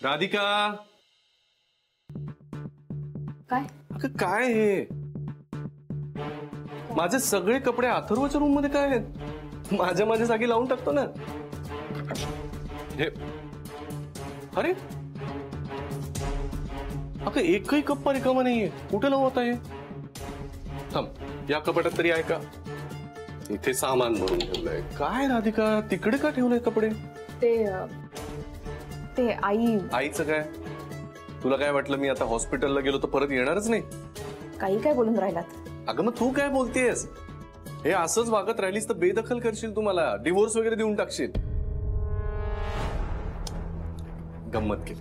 राधिका काय? अगं काय हे? माझे सगळे कपडे अथर्वच्या रूम मध्ये काय आहेत? माझ्या जागी लावून टाकतो ना हे. अरे अगं एकही कप्पा रिकामा नाहीये, कुठे लावू आता हे? थांब, या कपाटात तरी आहे का? इथे सामान भरून ठेवलंय. काय राधिका, तिकडे का ठेवलंय कपडे? ते आईचं काय? तुला काय वाटलं मी आता हॉस्पिटलला गेलो तर परत येणारच नाही? काही काय बोलून राहिलात? अगं मग तू काय बोलतेस? हे असंच वागत राहिलीस तर बेदखल करशील, तुम्हाला डिवोर्स वगैरे देऊन टाकशील. गंमत केली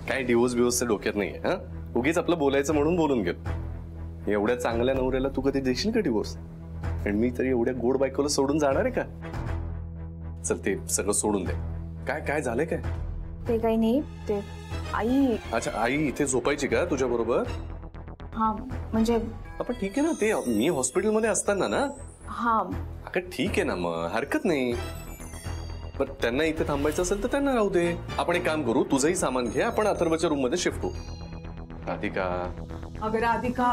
काय? डिवोर्स डोक्यात नाहीये. हा, उगीच आपलं बोलायचं म्हणून बोलून गेलो. एवढ्या चांगल्या नवऱ्याला तू कधी देशील का डिवोर्स? आणि मी तरी एवढ्या गोड बायकोला सोडून जाणार आहे का? चल ते सगळं सोडून दे. काय काय झालंय काय? ते काही नाही, ते आई. अच्छा, आई इथे झोपायची का तुझ्या बरोबर? हा म्हणजे आपण ठीक आहे ना, ते मी हॉस्पिटलमध्ये असताना ना. हा अगं ठीक आहे ना, मग हरकत नाही. पण त्यांना इथे थांबायचं असेल तर त्यांना राहू दे. आपण एक काम करू, तुझंही सामान घे, आपण अथर्वच्या रूम मध्ये शिफ्ट होऊ. राधिका अगं राधिका,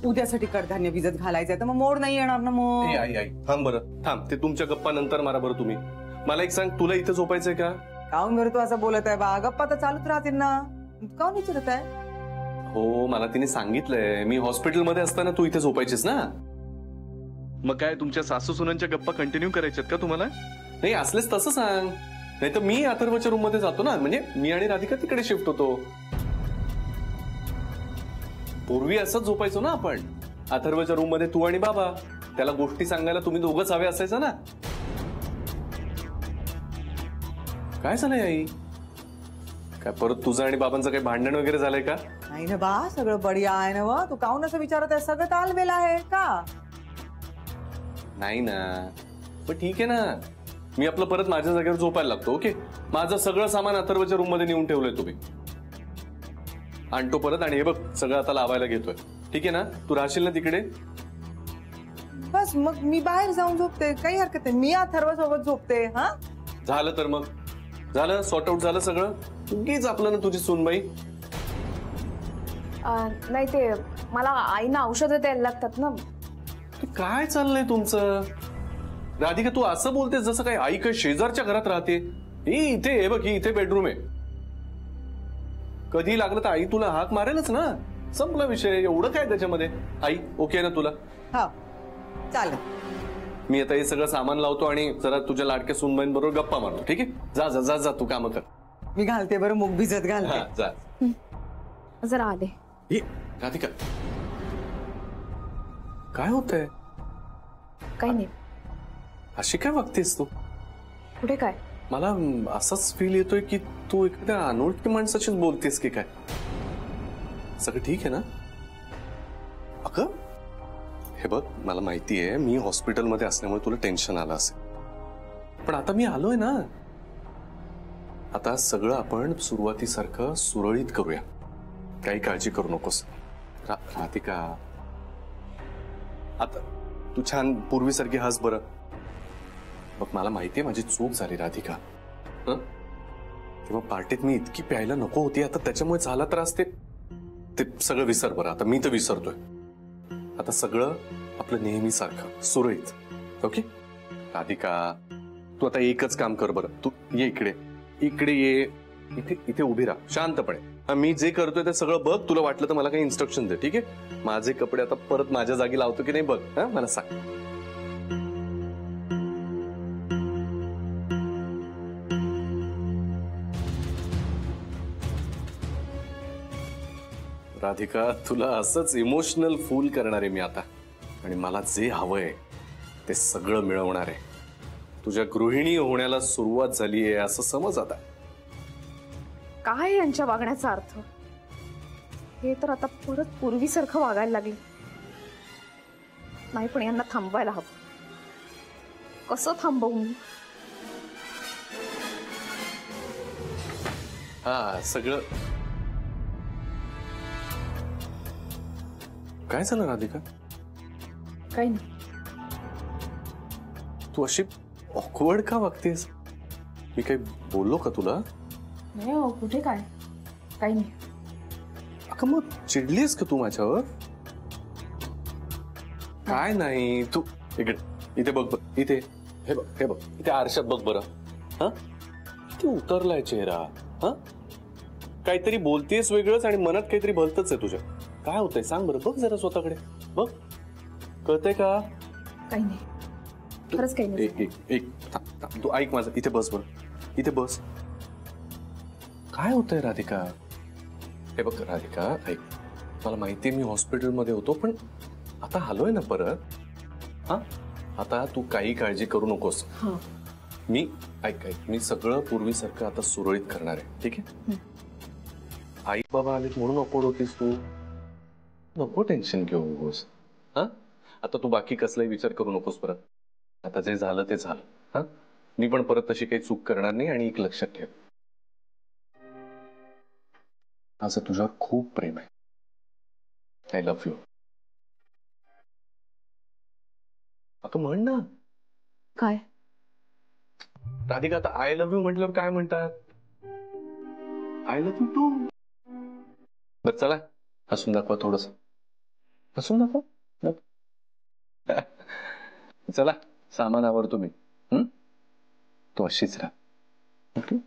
उद्यासाठी कडधान्य भिजत घालायचंय तर मग मोड नाही येणार ना. मग आई थांब बरं, थांब. ते तुमच्या गप्पा नंतर मारा बरं तुम्ही. मला एक सांग, तुला इथे झोपायचंय का? काऊन बरं तू असं बोलत आहे बा? गप्पा तर चालूच राहतील ना. काऊन विचारत आहे? हो, मला तिने सांगितलंय मी हॉस्पिटलमध्ये असताना तू इथे झोपायचीस ना. मग काय तुमच्या सासू सुनांच्या गप्पा कंटिन्यू करायच्यात का तुम्हाला? नाही असलेच तसं सांग, नाही तर मी अथर्वच्या रूम मध्ये जातो ना. म्हणजे मी आणि राधिका तिकडे शिफ्ट होतो. पूर्वी असंच झोपायचो ना आपण अथर्वच्या रूम मध्ये, तू आणि बाबा. त्याला गोष्टी सांगायला तुम्ही दोघंच हवे असायचं ना. काय झालंय आई? काय परत तुझं आणि बाबांचं काही भांडण वगैरे झालंय का? नाही ना बा, सगळं बढिया आहे ना. व तू काऊन असं विचारत आहे? सगळं तालमेल आहे का? नाही ना, पण ठीक आहे ना. मी आपलं परत माझ्या जागेवर झोपायला लागतो. ओके, माझं सगळं सामान अथर्वच्या रूम मध्ये नेऊन ठेवलंय. तुम्ही आणतो परत. आणि हे बघ, सगळं आता लावायला घेतोय. ठीक आहे ना? तू राहशील ना तिकडे? बस मग मी बाहेर जाऊन झोपते, काही हरकत नाही. मी अथर्व सोबत झोपते. हा झालं तर मग झालं, सॉर्ट आउट झालं सगळं. उगीच आपलं ना तुझी सूनबाई. नाही, ते मला आईना औषधं द्यायला लागतात ना. काय चाललंय तुमचं? राधिका तू असं बोलतेस जसं काही आई काही शेजारच्या घरात राहते. इथे हे बघ, ही इथे बेडरूम आहे. कधी लागलं तर आई तुला हाक मारेलच ना. संपला विषय. एवढं काय त्याच्यामध्ये? आई ओके ना तुला? हा चालेल. मी आता हे सगळं सामान लावतो आणि जरा तुझ्या लाडक्या सूनबाईं बरोबर गप्पा मारतो. ठीक आहे? जा जा जा जा, तू काम कर. मी घालते बरं, मूग भिजत घालते. जा जरा आले. राधिका काय होतंय? काही नाही. अशी काय वागतेस तू? कुठे काय? मला असाच फील येतोय की तू एखाद्या अनोळखी माणसाशीच बोलतेस की काय. सगळं ठीक आहे ना? अगं हे बघ, मला माहितीये मी हॉस्पिटलमध्ये असल्यामुळे तुला टेन्शन आलं असेल, पण आता मी आलोय ना. आता सगळं आपण सुरुवातीसारखं सुरळीत करूया. काही काळजी करू नकोस. राधिका आता तू छान पूर्वीसारखी हस बरं. बघ मला माहितीये माझी चूक झाली राधिका. तेव्हा पार्टीत मी इतकी प्यायला नको होती. आता त्याच्यामुळे झाला त्रास. ते सगळं विसर बरं. आता मी तर विसरतोय. आता सगळं आपलं नेहमीसारखं सुरळीत. ओके राधिका, तू आता एकच काम कर बरं. तू ये इकडे, इकडे ये. इथे उभी राहा शांतपणे. मी जे करतोय ते सगळं बघ. तुला वाटलं तर मला काही इन्स्ट्रक्शन दे. ठीक आहे? माझे कपडे आता परत माझ्या जागी लावतो की नाही बघ. मला सांग. राधिका तुला असंच इमोशनल फूल करणार आहे मी आता. आणि मला जे हवंय ते सगळं मिळवणार आहे. तुझ्या गृहिणी होण्याला सुरुवात झाली आहे असं समज आता. काय यांच्या वागण्याचा अर्थ? हे तर आता परत पूर्वीसारखं वागायला लागले. नाही पण यांना थांबवायला हवं. कसं थांबवू? हा सगळं काय झालं राधिका? काही नाही. तू अशी ऑकवर्ड का वागतेस? मी काही बोललो का तुला? नाही हो, कुठे काय काही नाही. अगं मग चिडलीस का तू माझ्यावर? काय नाही, तू इकडे इथे बघ बघ, इथे हे बघ इथे आरशात बघ बरं. हा किती उतरलाय चेहरा. हा काहीतरी बोलतेस वेगळंच आणि मनात काहीतरी भलतच आहे तुझ्या. काय होतंय सांग बरं, बघ जरा स्वतःकडे बघ. कळतंय का? काही नाही, खरंच काही नाही. एक थांब, तू ऐक माझं, इथे बस बरं, इथे बस. काय होतंय राधिका? हे बघ राधिका, ऐक, मला माहितीये मी हॉस्पिटलमध्ये होतो, पण आता आलोय ना परत. हा आता तू काही काळजी करू नकोस. मी ऐक मी सगळं पूर्वीसारखं आता सुरळीत करणार आहे, ठीक आहे? आई बाबा आलेत म्हणून अपोड होतीस तू, नको टेन्शन घेऊस. हा आता तू बाकी कसलाही विचार करू नकोस परत. आता जे झालं ते झालं. हा मी पण परत तशी काही चूक करणार नाही. आणि एक लक्षात ठेव, असं तुझ्यावर खूप प्रेम आहे. I love you. आता म्हण ना. काय राधिका, आता आय लव्ह यू म्हटल्यावर काय म्हणतात? I love you too. बरं चला हसून दाखवा, थोडस हसून दाखवा. चला सामान आवरतो मी. तो अशीच राहा. ओके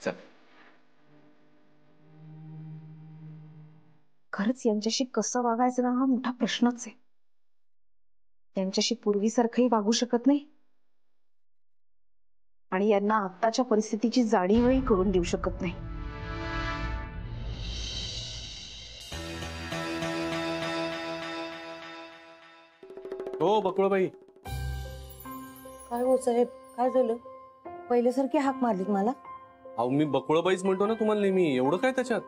चल. खरंच यांच्याशी कसं वागायचं ना, हा मोठा प्रश्नच आहे. यांच्याशी पूर्वीसारखंही वागू शकत नाही आणि यांना आत्ताच्या परिस्थितीची जाणीवही करून देऊ शकत नाही. हो बकुळाबाई. काय हो साहेब, काय झालं? पहिल्यासारखी हाक मारलीत मला. अहो मी बकुळाबाईच म्हणतो ना तुम्हाला नेहमी, एवढं काय त्याच्यात?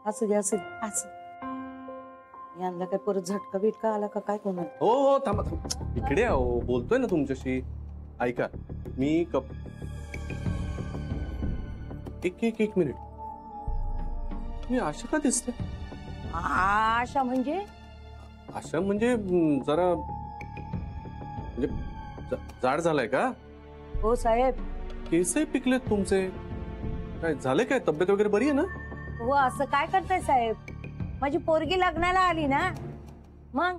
असं दे असं यांना काय परत झटका बिटका आला का काय कोणा? हो हो थांबा इकडे आहो, बोलतोय ना तुमच्याशी. ऐका मी एक मिनिट. तुम्ही अशा का दिसते? आशा म्हणजे? अशा म्हणजे जरा म्हणजे जाड झालाय का? हो साहेब. केसही पिकलेत तुमचे. काय झाले? काय तब्येत वगैरे बरी आहे ना? हो असं काय करताय साहेब? माझी पोरगी लग्नाला आली ना, मग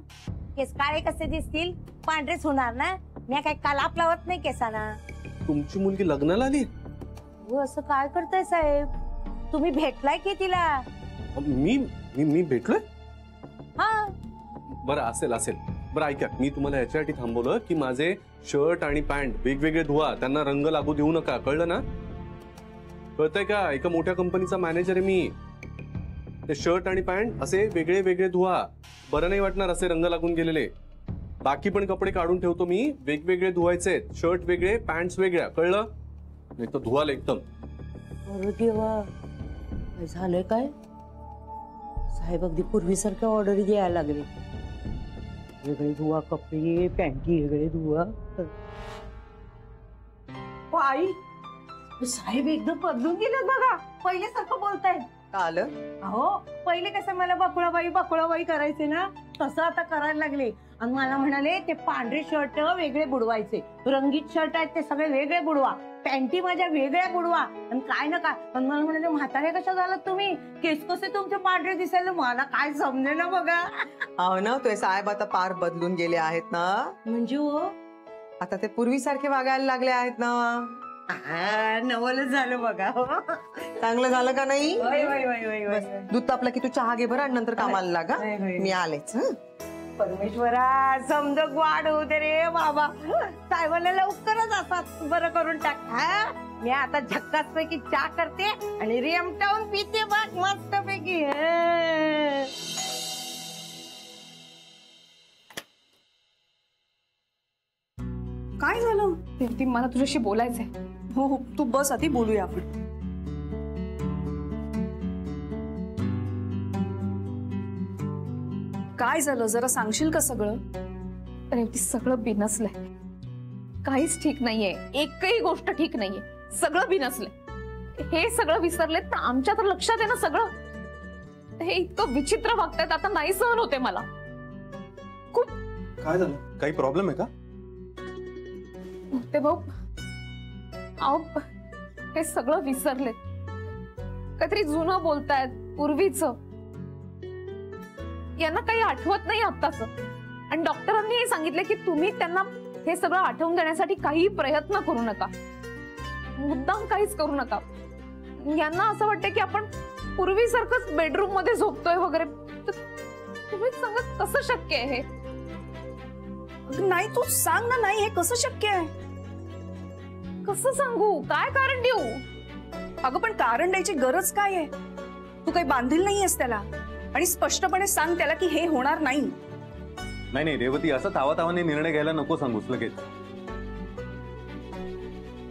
केस काळे कसे दिसतील? पांढरेच होणार ना. मी काय कलाप लावत नाही केसाना. तुमची मुलगी लग्नाला आली? हो असं काय करताय साहेब? तुम्ही भेटलाय की तिला? मी भेटलोय? हा बरं असेल. बरं ऐका, मी तुम्हाला याच्यासाठी थांबवलं की माझे शर्ट आणि पॅन्ट वेगवेगळे धुवा, त्यांना रंग लागू देऊ नका. कळलं ना? कळतंय का? एका मोठ्या कंपनीचा मॅनेजर आहे मी. ते शर्ट आणि पॅन्ट असे वेगळे वेगळे धुवा. बरं नाही वाटणार असे रंग लागून गेलेले. बाकी पण कपडे काढून ठेवतो मी, वेगवेगळे धुवायचे. शर्ट वेगळे, पॅन्ट्स वेगळ्या. कळलं? नाही तर धुवाल एकदम. अरे देवा, काय झालंय काय? साहेब अगदी पूर्वीसारख्या ऑर्डर द्यायला लागले. वेगळे धुवा कपडे, पॅन्टी वेगळे धुवा. आई, साहेब एकदम बदलून गेलेत बघा. पहिल्यासारखं बोलतायत. आलं अहो पहिले कसं मला बकुळाबाई करायचे ना, तसं आता करायला लागले. आणि मला म्हणाले ते पांढरे शर्ट वेगळे बुडवायचे, रंगीत शर्ट आहेत ते सगळे वेगळे बुडवा, पॅन्टी माझ्या वेगळ्या बुडवा. आणि काय ना काय. आणि मला म्हणाले म्हातारे कशा झालात तुम्ही, केस कसे तुमचे पांढरे दिसायला? मला काय समजे ना बघा. हो ना, तुझे साहेब आता पार बदलून गेले आहेत ना. म्हणजे हो आता ते पूर्वीसारखे वागायला लागले आहेत ना. नवलच झालं बघा. चांगलं झालं का नाही? बस, दूध तापलं की तू चहा घे बरं आणि नंतर कामाला लागा. मी आलेच. परमेश्वरा समजक वाढ होऊ दे रे बाबा. साहेबांना लवकरच असा बरं करून टाक. मी आता झक्कास पैकी चहा करते आणि रेमटावून पिते बघ मस्त पैकी. काय झालं? ती मला तुझ्याशी बोलायचंय. हो तू बस, आधी बोलूया आपण. काय झालं जरा सांगशील का सगळं? रेवती सगळं बिनसलंय. काहीच ठीक नाहीये, एकही गोष्ट ठीक नाहीये. सगळं बिनसलंय. हे सगळं विसरले तर आमच्या तर लक्षात आहे ना सगळं. हे इतकं विचित्र वागतायत, आता नाही सहन होते मला. खूप. काय झालं? काही प्रॉब्लेम आहे का? ते भाऊ, हे सगळं विसरलेत. काहीतरी जुनं बोलतायत, पूर्वीचं. यांना काही आठवत नाही आत्ताच. आणि डॉक्टरांनी हे सांगितले की तुम्ही त्यांना हे सगळं आठवून देण्यासाठी काही प्रयत्न करू नका, मुद्दाम काहीच करू नका. यांना असं वाटतं की आपण पूर्वीसारखंच बेडरूम मध्ये झोपतोय वगैरे. तुम्हीच सांगा कसं शक्य आहे हे? नाही तू सांग ना. नाही, हे कसं शक्य आहे? कसं सांगू? काय कारण देऊ? अगं पण कारण द्यायची गरज काय आहे? तू काही बांधील नाहीयेस त्याला. आणि स्पष्टपणे सांग त्याला की हे होणार नाही. नाही रेवती, असं तावातावाने निर्णय घ्यायला नको सांगूस लगेच.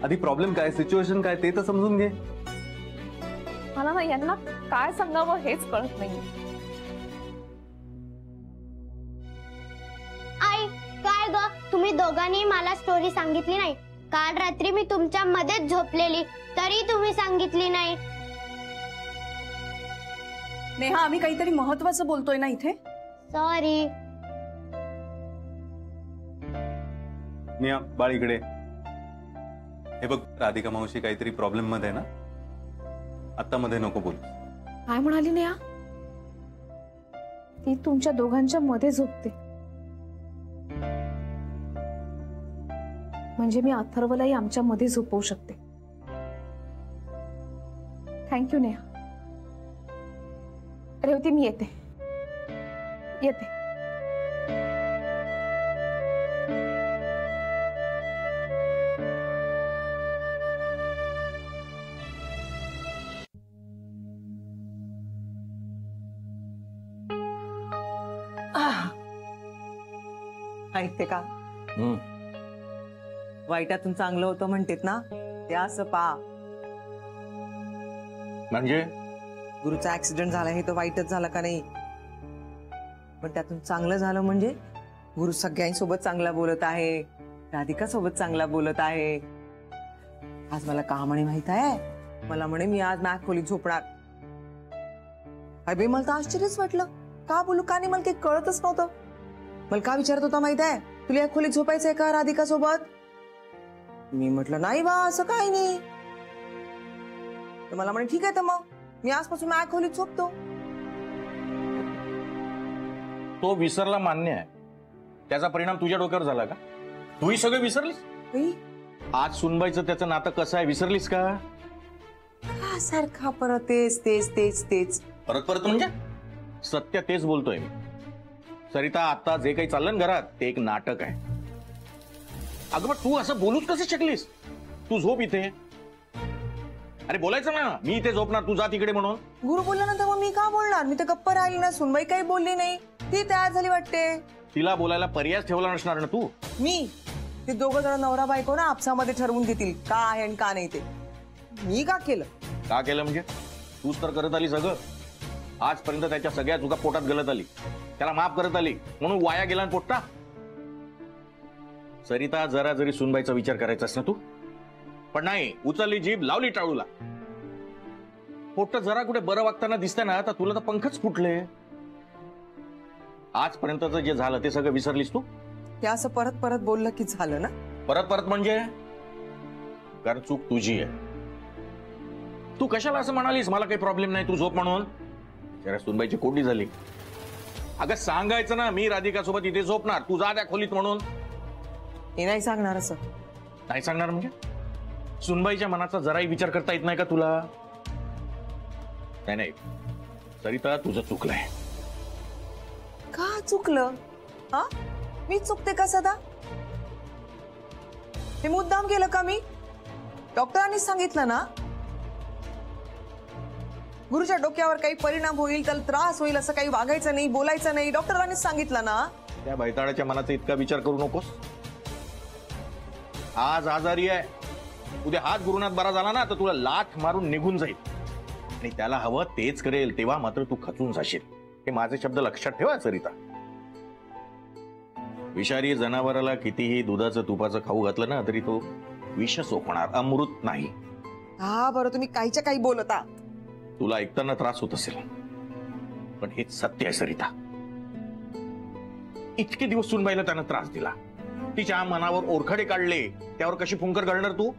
आधी प्रॉब्लेम काय, सिच्युएशन काय ते तर समजून घे. मला ना यांना काय सांगावं हेच कळत नाही. आई काय ग, तुम्ही दोघांनी मला स्टोरी सांगितली नाही. काल रात्री मी तुमच्या मध्येच झोपलेली, तरी तुम्ही सांगितली नाही. नेहा, आम्ही काहीतरी महत्वाचं बोलतोय ना इथे. सॉरी. नेहा बाळ इकडे. हे बघ, राधिका मावशी काहीतरी प्रॉब्लेम मध्ये आहे ना, आता मध्ये नको बोल. काय म्हणाली नेहा? ती तुमच्या दोघांच्या मध्ये झोपते म्हणजे मी अथर्वलाही आमच्या मध्ये झोपवू शकते. थँक्यू नेहा. रेवती, मी येते. ऐकते का? वाईटातून चांगलं होतं म्हणतेत ना, ते असं पा. म्हणजे गुरुचा ऍक्सिडेंट झाला हे तर वाईटच झालं का नाही, पण त्यातून चांगलं झालं म्हणजे गुरु सगळ्यांसोबत चांगला बोलत आहे, राधिका सोबत चांगला बोलत आहे. आज मला का म्हणे माहित आहे? मला म्हणे मी आज मॅक खोलीत झोपणार. अबे मला तर आश्चर्यच वाटलं. का बोलू का नाही मला काही कळतच नव्हतं. मला का विचारत होता माहित आहे, तुला या खोलीत झोपायचंय का राधिका सोबत? मी म्हटलं नाही बा, असं काही नाही. तर मला म्हणे ठीक आहे, तर मग मी आजपासून मॅक खोलीत झोपतो. तो विसरला मान्य आहे, त्याचा परिणाम तुझ्या डोक्यावर झाला का? तूही सगळं विसरलीस. आज सुनबाईचं त्याचं नातं कसं आहे विसरलीस का? सारखा परत तेच तेच तेच तेच परत परत म्हणजे सत्य तेच बोलतोय मी. सरिता, आता जे काही चाललं ना घरात ते एक नाटक आहे. अगं पण तू असं बोलूच कसं शकलीस? तू झोप इथे. अरे बोलायचं ना, मी इथे झोपणार, तू जा तिकडे म्हणून. गुरु बोलल्यानंतर मग मी का बोलणार? मी तर गप्प राहिली ना. सुनबाई काही बोलली नाही, ती तयार झाली वाटते. तिला बोलायला पर्याय ठेवला नसणार ना तू. मी ते दोघं जण नवरा बायको ना आपसामध्ये ठरवून घेतील का आहे आणि का नाही ते. मी का केलं? का केलं म्हणजे? तूच तर करत आली सगळं. आजपर्यंत त्याच्या सगळ्या चुका पोटात गलत आली, त्याला माफ करत आली, म्हणून वाया गेला ना पोट्टा. सरिता, जरा जरी सुनबाईचा विचार करायचास ना तू, पण नाही. उचलली जीभ, लावली टाळूला. पोट्ट जरा कुठे बरं वागताना दिसतंय ना, तर तुला तर पंखच फुटले. आजपर्यंतच जे झालं ते सगळं विसरलीस तू? ते असं परत परत बोललं की झालं ना. परत परत म्हणजे? कारण चूक तुझी आहे. तू कशाला असं म्हणालीस मला काही प्रॉब्लेम नाही, तू झोप म्हणून? जरा सुनबाईची कोंडी झाली. अगं सांगायचं ना, मी राधिका सोबत इथे झोपणार, तू जा त्या खोलीत म्हणून. हे नाही सांगणार. असं नाही सांगणार म्हणजे? सुनबाईच्या मनाचा जराही विचार करता येत नाही का तुला? नाही नाही सरिता, तुझं चुकलंय. का चुकलं? हा, मी चुकते का सदा? हे मुद्दाम केलं का मी? डॉक्टरांनी सांगितलं ना, गुरुच्या डोक्यावर काही परिणाम होईल, त्याला त्रास होईल, असं काही वागायचं नाही, बोलायचं नाही. डॉक्टरांनी सांगितलं ना. त्या बैताळाच्या मनाचा इतका विचार करू नकोस. आज आजारी आहे, उद्या हात गुरुनाथ बरा झाला ना तर तुला लाथ मारून निघून जाईल. आणि त्याला हवं तेच करेल, तेव्हा मात्र तू खचून जाशील. हे माझे शब्द लक्षात ठेवा सरिता. विषारी जनावराला कितीही दुधाचं तुपाचं खाऊ घातलं ना तरी तो विष सोपणार, अमृत नाही. हा बरं, तुम्ही काहीच्या काही बोलता. तुला ऐकताना त्रास होत असेल, पण हेच सत्य आहे सरिता. इतके दिवस सुनबाईला त्यानं त्रास दिला, तिच्या मनावर ओरखडे काढले, त्यावर कशी फुंकर घालणार तू?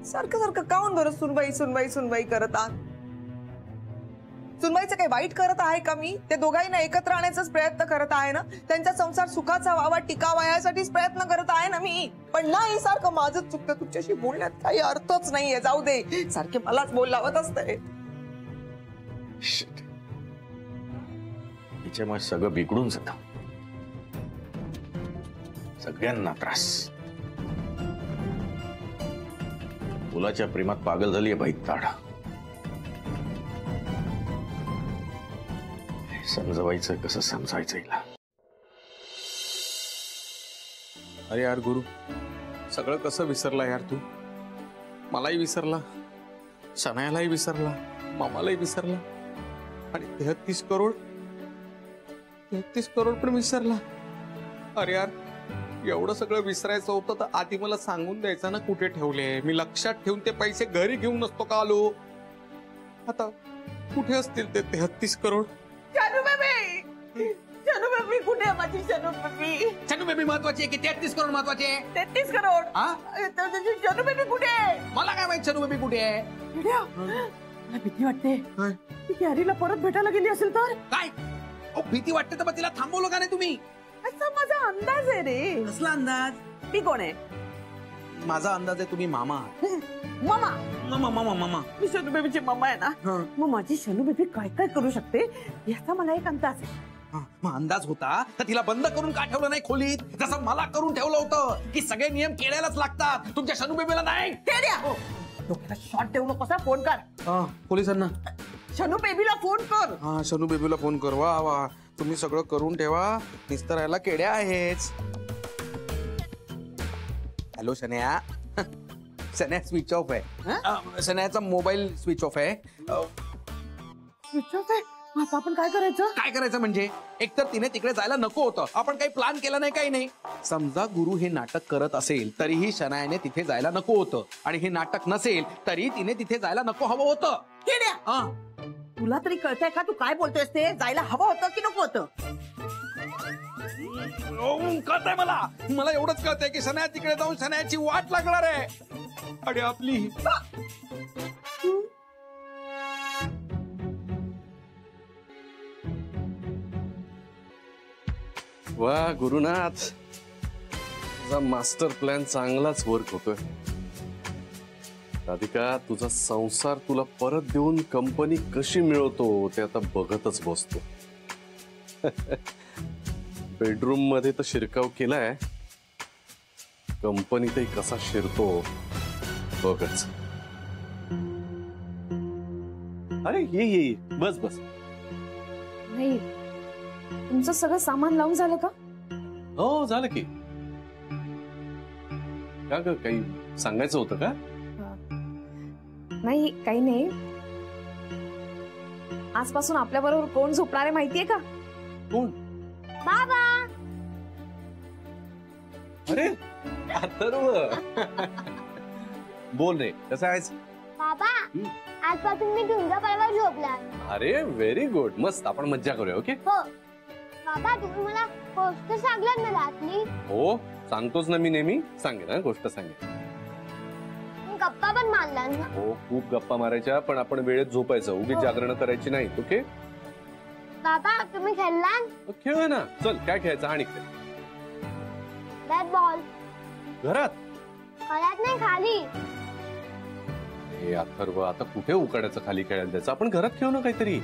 सारखं सारखं काऊन बरं सुनबाई सुनबाई सुनबाई करत आहात? सुनबाईचं काही वाईट करत आहे का मी? ते दोघांना एकत्र आणण्याचाच प्रयत्न करत आहे ना, त्यांचा संसार सुखाचा व्हावा, टिकावा यासाठीच प्रयत्न करत आहे ना मी. पण नाही, सारखं माझंच चुकतं. तुमच्याशी बोलण्यात काही अर्थच नाहीये. जाऊ दे, सारखे मलाच बोल लावत असते. हिच्यामुळे सगळं बिघडून जात, सगळ्यांना त्रास. मुलाच्या प्रेमात पागल झाली आहे बैताड. समजवायचं कसं समजायचं हिला? अरे यार गुरु, सगळं कसं विसरला यार तू? मलाही विसरला, शनायालाही विसरला, मामालाही विसरला, आणि 33 करोड पण विसरला. अरे यार, एवढं सगळं विसरायचं होतं तर आधी मला सांगून द्यायचं ना कुठे ठेवले. मी लक्षात ठेवून ते पैसे घरी घेऊन नसतो का आलो. आता कुठे असतील ते 33 करोड? शनू बेबी, शनू बेबी कुठे आहे माझी शनू बेबी? शनू बेबी महत्वाची आहे की 33 करोड महत्वाचे आहे? 33 करोड. हा? शनू बेबी कुठे आहे? मला काय माहित शनू बेबी कुठे आहे? मला भीती वाटते ती कॅरीला परत भेटायला गेली असेल तर. काय भीती वाटते तर मग तिला थांबवलं का नाही तुम्ही? असा माझा अंदाज आहे रे. कसला अंदाज? मी कोण आहे? माझा अंदाज आहे तुम्ही मामा. मामा. मामा मामा मामा. मी शनू बेबीची मामा आहे ना. मग माझी शनू बेबी काय काय करू शकते याचा मला एक अंदाज आहे. मग अंदाज होता तर तिला बंद करून का ठेवलं नाही खोलीत, जसं मला करून ठेवलं होतं की सगळे नियम केळ्यालाच लागतात, तुमच्या शनू बेबीला नाही? डोक्याला शॉट देऊ नकोस. फोन कर पोलिसांना. शनू बेबीला फोन कर. हा, शनू बेबीला फोन कर. वा वा, तुम्ही सगळं करून ठेवा, निस्तरायला केड्या आहेच. Hello Shanaya. Shanaya switch off आहे. शनयाचा मोबाईल स्विच ऑफ आहे. स्विच ऑफ आहे. आता आपण काय करायचं? काय करायचं म्हणजे, एकतर तिने तिकडे जायला नको होतं, आपण काही प्लॅन केला नाही, काही नाही. समजा गुरु हे नाटक करत असेल तरीही शनायाने तिथे जायला नको होतं, आणि हे नाटक नसेल तरी तिने तिथे जायला नको हवं होतं. केड्या, तुला तरी कळतंय का तू काय बोलतोयस? ते जायला हवं होतं की नको होतं? कळतंय मला. मला एवढंच कळतंय की शनाया तिकडे जाऊन शनायाची वाट लागणार आहे, आणि आपली. वा गुरुनाथ, तुझा मास्टर प्लॅन चांगलाच वर्क होतोय. राधिका, तुझा संसार तुला परत देऊन कंपनी कशी मिळवतो ते आता बघतच बसतो. बेडरूम मध्ये तर शिरकाव केलाय, कंपनीतही कसा शिरतो बघच. अरे ये बस बस. नाही, तुमचं सगळं सामान लावून झालं का? हो, झालं की. का ग, काही सांगायचं होतं का? नाही, काही नाही. आजपासून आपल्या बरोबर कोण झोपणार आहे माहितीये का? कोण? बाबा. अरे अथर्व. बोल रे, कसं आहेस? बाबा, आजपासून मी तुमच्या बरोबर झोपला. अरे व्हेरी गुड, मस्त. आपण मज्जा करूया. ओके. हो बाबा, तुम्ही मला गोष्ट सांगलात ना रात्री. हो, सांगतोच ना मी नेहमी. सांगेन ना, गोष्ट सांगेन. गप्पा पण मारला ना. हो, खूप गप्पा मारायच्या, पण आपण वेळेत झोपायचं. उगीच जागरण करायची नाही. ओके बाबा, तुम्ही खेळला? खेळ ना. चल, काय खेळायचं? आणि बॅट बॉल. घरात? घरात नाही, खाली. हे अथर्व, आता कुठे उकाड्याचं खाली खेळायला द्यायचं? आपण घरात खेळू ना काहीतरी.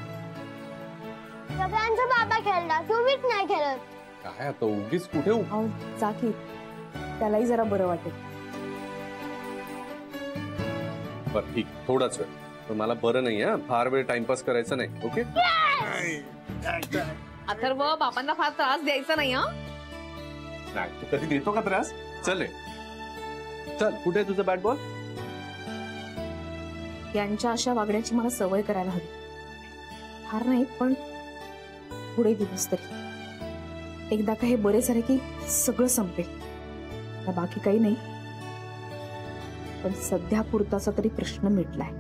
सगळ्यांचा बाबा खेळला, तुम्हीच नाही खेळत. काय आता उगीच कुठे अहो, जा की, त्यालाही जरा बरं वाटेल. बरं ठीक, थोडाच वेळ. पण मला बरं नाही. हा, फार वेळ टाइमपास करायचा नाही. ओके. अथर्व, बाबांना फार त्रास द्यायचा नाही. हा, नाही, तू कधी देतो का त्रास? चल रे, चल. कुठे आहे तुझं बॅट बॉल? यांच्या अशा वागण्याची मला सवय करायला हवी. फार नाही, पण पुढे दिवस तरी. एकदा का हे बरे झाले की सगळं संपेल. बाकी काही नाही, पण सध्या पुरताचा तरी प्रश्न मिटलाय.